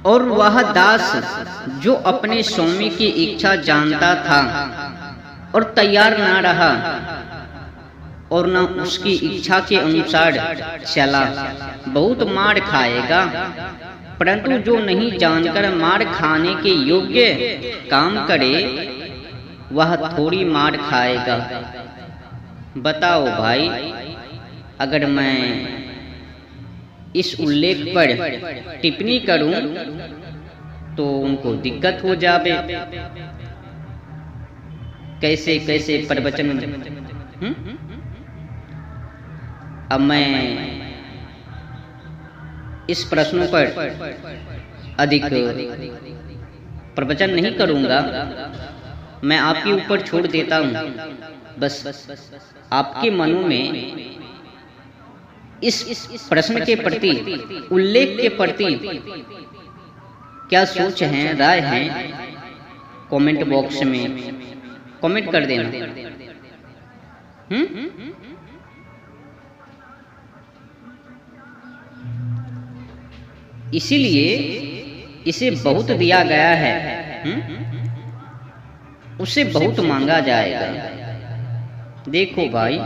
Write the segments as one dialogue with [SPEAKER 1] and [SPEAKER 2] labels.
[SPEAKER 1] और वह दास जो अपने स्वामी की इच्छा जानता था और तैयार ना रहा और न उसकी इच्छा के अनुसार चला, बहुत मार खाएगा। परंतु जो नहीं जानकर मार खाने के योग्य काम करे, वह थोड़ी मार खाएगा। बताओ भाई, अगर मैं इस उल्लेख पर टिप्पणी करूं तो उनको दिक्कत हो जावे। कैसे कैसे प्रवचन। अब मैं इस प्रश्नों पर अधिक प्रवचन नहीं करूंगा, मैं आपके ऊपर छोड़ देता हूं। बस आपके मनों में इस प्रश्न के प्रति, उल्लेख के प्रति क्या सोच है, राय है, कमेंट बॉक्स में कमेंट कर देना। इसीलिए इसे बहुत दिया गया है, उसे बहुत मांगा जाएगा। देखो भाई,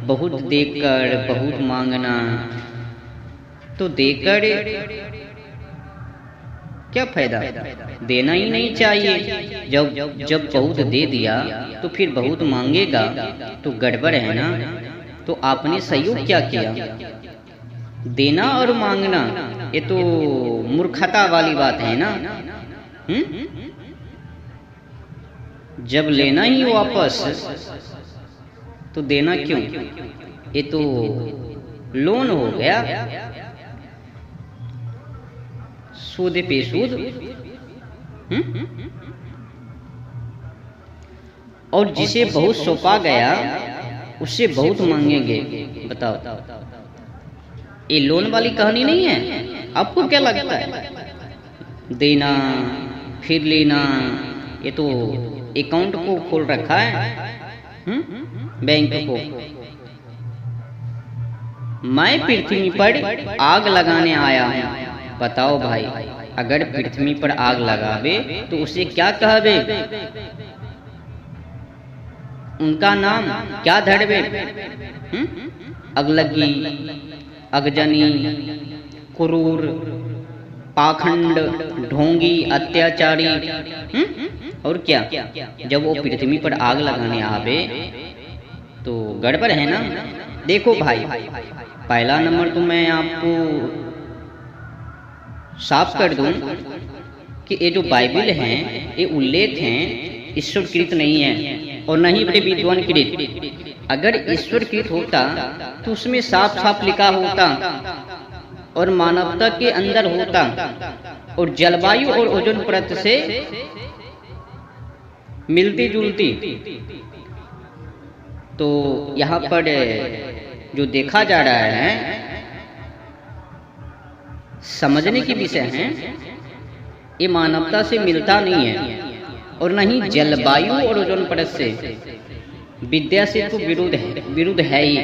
[SPEAKER 1] बहुत देकर बहुत मांगना, तो देकर क्या फायदा, देना ही नहीं चाहिए। जब बहुत दे दिया तो फिर बहुत मांगेगा तो गड़बड़ है ना। तो आपने सहयोग क्या किया? देना और मांगना ये तो मूर्खता वाली बात है ना। जब लेना ही वापस तो देना क्यों? ये तो लोन हो गया, सूद पे सूद। और जिसे बहुत सौंपा गया उससे बहुत मांगेंगे। बताओ, ये लोन वाली कहानी नहीं है? आपको क्या लगता है? देना फिर लेना, ये तो अकाउंट को खोल रखा है, बैंक को। मैं पृथ्वी पर आग लगाने आया हूं। बताओ भाई, अगर पृथ्वी पर आग लगावे तो उसे क्या कहवे? उनका नाम क्या धरवे? अगलगी, अगजनी, क्रूर, पाखंड, ढोंगी, अत्याचारी, और क्या? जब वो पृथ्वी पर आग लगाने आवे तो गड़बड़ है ना। देखो भाई, पहला नंबर तो मैं आपको साफ कर दूं कि ये जो बाइबिल है, ये उल्लेख हैं, ईश्वरकृत नहीं है और न ही बड़े विद्वान कृत। अगर ईश्वरकृत होता तो उसमें साफ साफ लिखा होता और मानवता के अंदर होता और जलवायु और ओजोन परत से मिलती जुलती। तो यहाँ पर जो देखा जा रहा है, समझने की विषय है, ये मानवता से मिलता नहीं है और न ही जलवायु और ओजोन परत से। विद्या से तो विरुद्ध है ही।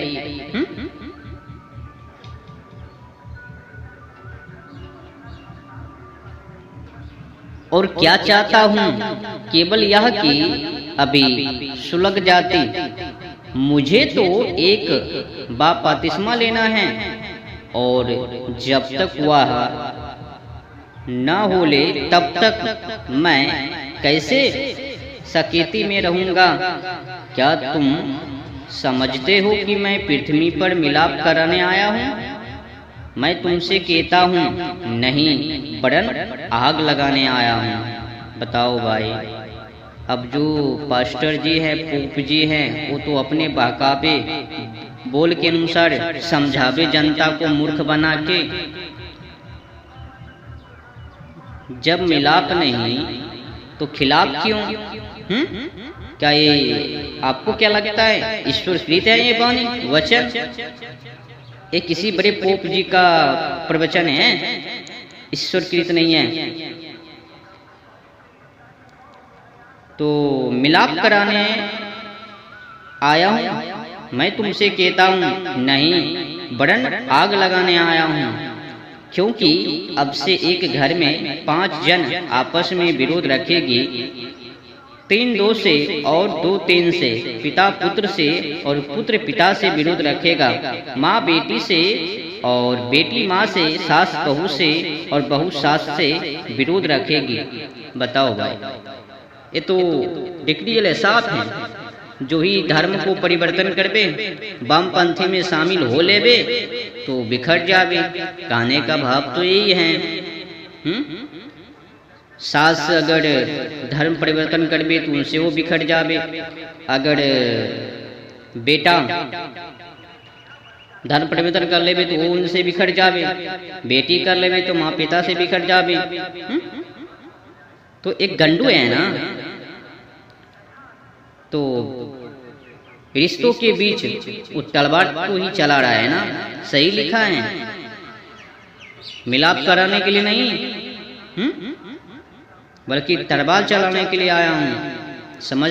[SPEAKER 1] और क्या चाहता हूं? केवल यह कि अभी सुलग जाती। मुझे तो एक बपतिस्मा लेना है और जब तक वह न हो ले तब तक मैं कैसे सकेती में रहूंगा? क्या तुम समझते हो कि मैं पृथ्वी पर मिलाप कराने आया हूँ? मैं तुमसे कहता हूँ नहीं, वरन आग लगाने आया हूँ। बताओ भाई, अब जो पास्टर जी है, पोप जी हैं, वो तो अपने बहकावे बोल के अनुसार समझावे जनता को मूर्ख बना के। जब मिलाप नहीं तो खिलाफ क्यों? क्या ये आपको क्या लगता है ईश्वर कृत है ये वाणी वचन? ये किसी बड़े पोप जी का प्रवचन है, ईश्वर कृत नहीं है। तो मिलाप कराने आया हूं, मैं तुमसे कहता हूं नहीं, वरन आग लगाने आया हूं। क्योंकि अब से एक घर में 5 जन आपस में विरोध रखेगी, 3 2 से और 2 3 से, पिता पुत्र से और पुत्र पिता से विरोध रखेगा, माँ बेटी से और बेटी माँ से, सास बहू से और बहू सास से विरोध रखेगी। बताओ भाई, ये तो डिक्रियल साफ है। जो ही धर्म को परिवर्तन करबे, वामपंथी में शामिल हो लेबे तो बिखर जाबे। कहने का भाव तो यही है। सास अगर धर्म परिवर्तन करबे तो उनसे वो बिखर जाबे, अगर बेटा धर्म परिवर्तन कर लेबे तो वो उनसे बिखर जाबे, बेटी कर लेबे तो माँ पिता से बिखर जाबे। तो एक गंडू है ना, तो रिश्तों के बीच वो तलवार को ही चला रहा है ना। सही लिखा है, मिलाप कराने के लिए नहीं, बल्कि तलवार चलाने के लिए आया हूं। समझ